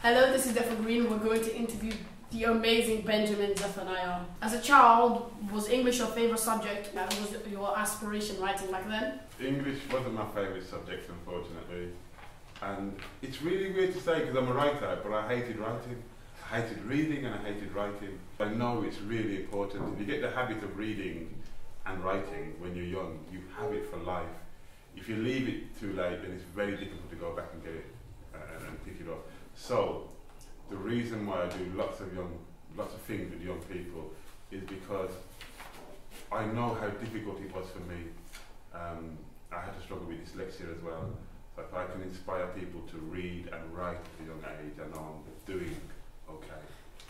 Hello, this is Defa Green. We're going to interview the amazing Benjamin Zephaniah. As a child, was English your favourite subject? That was your aspiration writing back then? English wasn't my favourite subject, unfortunately. And it's really weird to say because I'm a writer, but I hated writing. I hated reading and I hated writing. I know it's really important. If you get the habit of reading and writing when you're young, you have it for life. If you leave it too late, then it's very difficult to go back and get it and pick it up. So, the reason why I do lots of things with young people is because I know how difficult it was for me. I had to struggle with dyslexia as well. So if I can inspire people to read and write at a young age, I know I'm doing okay.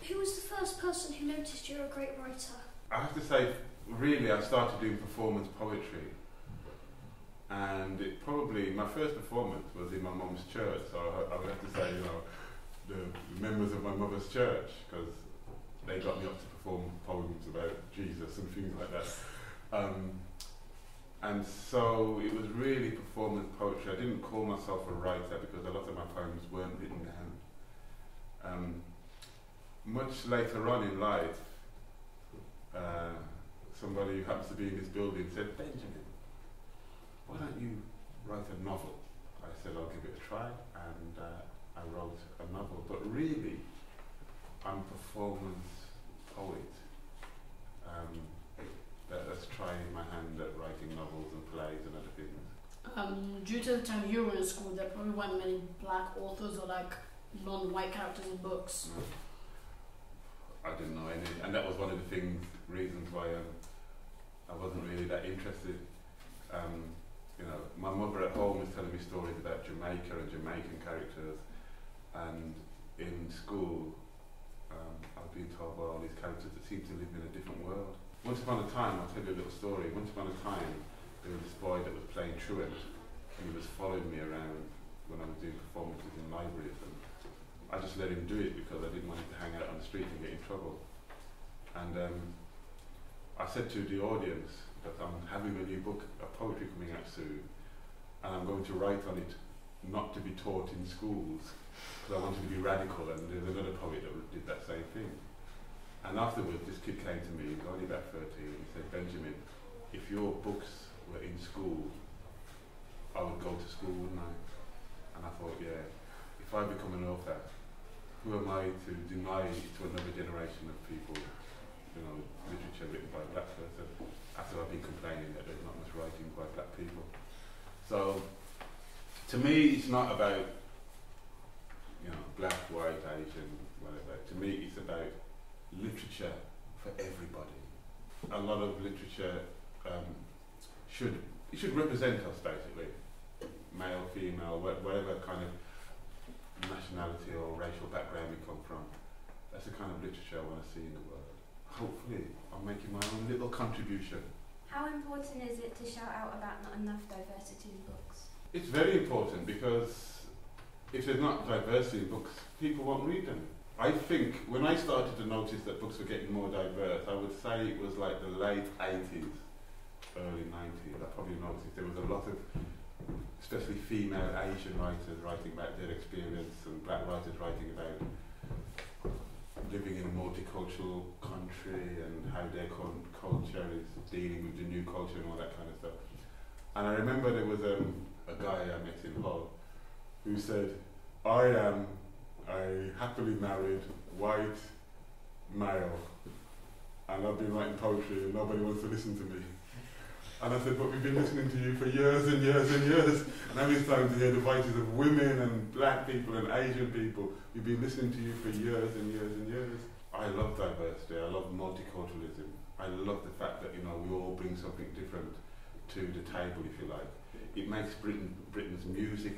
Who was the first person who noticed you're a great writer? I have to say, really, I started doing performance poetry. And my first performance was in my mum's church, so I would have to say, the members of my mother's church, because they got me up to perform poems about Jesus and things like that. And so it was really performance poetry. I didn't call myself a writer because a lot of my poems weren't written down. Much later on in life, somebody who happens to be in this building said, "Benjamin, why don't you write a novel?" I said, "I'll give it a try," and I wrote a novel. But really, I'm a performance poet. That's trying my hand at writing novels and plays and other things. Due to the time you were in school, there probably weren't many black authors or like non-white characters in books. I didn't know any, and that was one of the reasons why I wasn't really that interested. My mother at home was telling me stories about Jamaica and Jamaican characters, and in school I was being told by all these characters that seemed to live in a different world. Once upon a time, I'll tell you a little story, once upon a time there was this boy that was playing truant, and he was following me around when I was doing performances in libraries, and I just let him do it because I didn't want him to hang out on the street and get in trouble. And I said to the audience that I'm having a new book of poetry coming out soon, and I'm going to write on it not to be taught in schools, because I wanted to be radical, and there's another poet that did that same thing. And afterwards this kid came to me, he was only about 13, and he said, "Benjamin, if your books were in school, I would go to school, wouldn't I?" And I thought, yeah, if I become an author, who am I to deny to another generation of people, literature written by a black person, after I've been complaining that there's not much writing by black people. So, to me, it's not about, black, white, Asian, whatever. To me, it's about literature for everybody. A lot of literature should represent us, basically. Male, female, whatever kind of nationality or racial background we come from. That's the kind of literature I want to see in the world. Hopefully, I'm making my own little contribution. How important is it to shout out about not enough diversity in books? It's very important because if there's not diversity in books, people won't read them. I think when I started to notice that books were getting more diverse, I would say it was like the late 80s, early 90s. I probably noticed there was a lot of, especially female Asian writers writing about their experience, and black writers writing about living in a multicultural country and how their culture is dealing with the new culture and all that kind of stuff. And I remember there was a guy I met in Hull who said, "I am a happily married white male and I've been writing poetry and nobody wants to listen to me." And I said, "But we've been listening to you for years and years and years. Now it's time to hear the voices of women and black people and Asian people. We've been listening to you for years and years and years." I love diversity, I love multiculturalism. I love the fact that, we all bring something different to the table, if you like. It makes Britain's music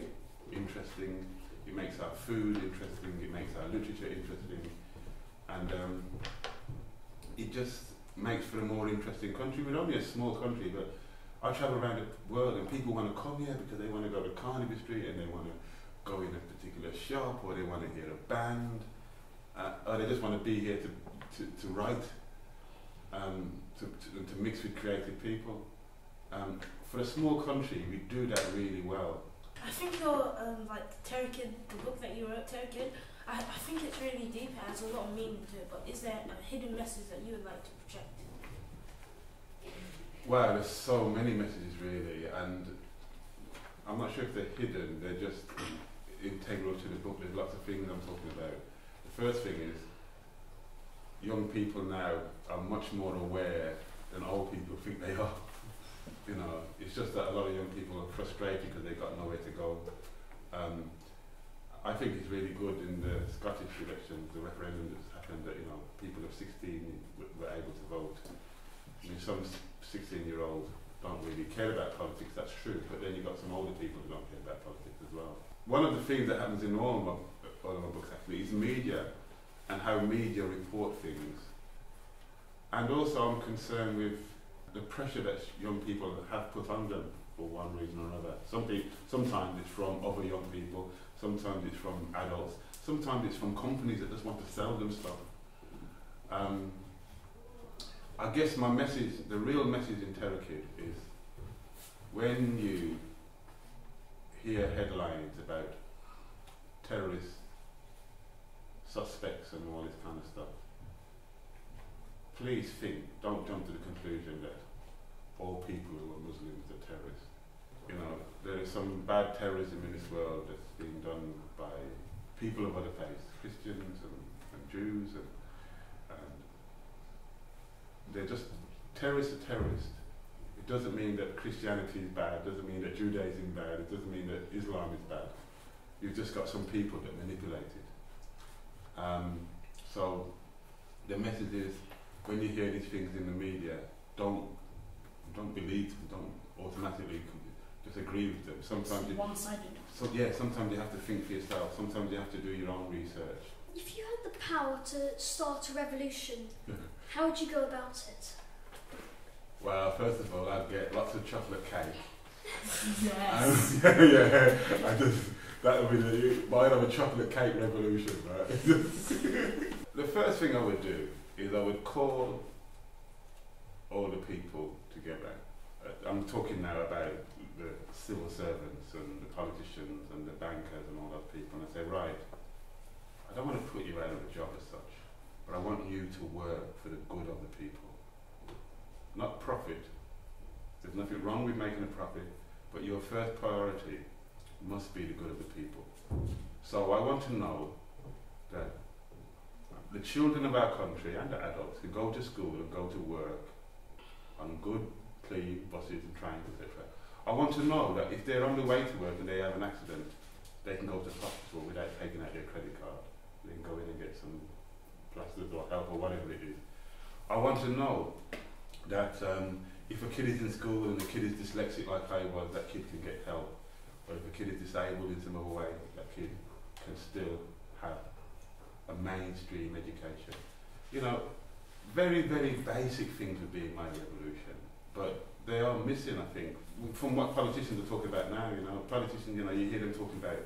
interesting, it makes our food interesting, it makes our literature interesting, and it just makes for a more interesting country. We're only a small country, but I travel around the world and people want to come here because they want to go to Carnaby Street and they want to go in a particular shop, or they want to hear a band, or they just want to be here to write, to mix with creative people. For a small country, we do that really well. I think your like Terror Kid, the book that you wrote, Terror Kid, I think it's really deep, it has a lot of meaning to it, but is there a hidden message that you would like to project? Well, there's so many messages really, and I'm not sure if they're hidden, they're just integral to the book. There's lots of things I'm talking about. The first thing is, young people now are much more aware than old people think they are. You know, it's just that a lot of young people are frustrated because they've got nowhere to go. I think it's really good in the Scottish elections, the referendum that's happened, that, you know, people of 16 were able to vote. I mean, some 16-year-olds don't really care about politics, that's true, but then you've got some older people who don't care about politics as well. One of the things that happens in all of my books actually is media, and how media report things. And also I'm concerned with the pressure that young people have put on them for one reason or another. Sometimes it's from other young people, sometimes it's from adults, sometimes it's from companies that just want to sell them stuff. I guess my message, the real message in Terror Kid is, when you hear headlines about terrorist suspects and all this kind of stuff, please don't jump to the conclusion that all people who are Muslims are terrorists. You know, there is some bad terrorism in this world that's being done by people of other faiths, Christians and Jews, and they're just, terrorists are terrorists. It doesn't mean that Christianity is bad, it doesn't mean that Judaism is bad, it doesn't mean that Islam is bad. You've just got some people that manipulate it. So the message is, when you hear these things in the media, don't believe them, don't automatically just agree with them. Sometimes it's one-sided. Sometimes you have to think for yourself, sometimes you have to do your own research. If you had the power to start a revolution, how would you go about it? Well, first of all, I'd get lots of chocolate cake. Yes. That would be might have a chocolate cake revolution, right? The first thing I would do is I would call all the people together. I'm talking now about the civil servants and the politicians and the bankers and all those people, and I say, right, I don't want to put you out of a job as such, but I want you to work for the good of the people. Not profit. There's nothing wrong with making a profit, but your first priority must be the good of the people. So I want to know that the children of our country and the adults can go to school and go to work on good, clean buses and trains, etc. I want to know that if they're on the way to work and they have an accident, they can go to the hospital without taking out their credit card. They can go in and get some plasters or help or whatever it is. I want to know that if a kid is in school and the kid is dyslexic like I was, that kid can get help. Or if a kid is disabled in some other way, that kid can still have a mainstream education. You know, very, very basic things would be in my revolution, but they are missing, I think, from what politicians are talking about now. You know, politicians, you know, you hear them talking about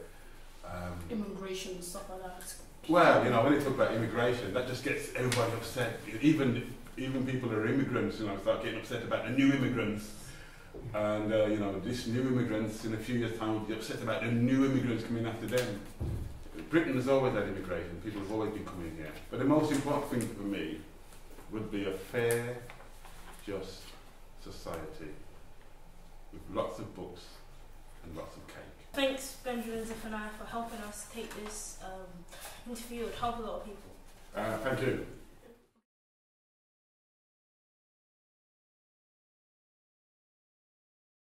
immigration and stuff like that. Well, you know, when they talk about immigration, that just gets everybody upset. Even people who are immigrants, you know, start getting upset about the new immigrants. And, you know, this new immigrants in a few years' time will be upset about the new immigrants coming after them. Britain has always had immigration, people have always been coming here. But the most important thing for me would be a fair, just society with lots of books and lots of cake. Thanks, Benjamin Zephaniah, for helping us take this interview. It helped a lot of people. Thank you.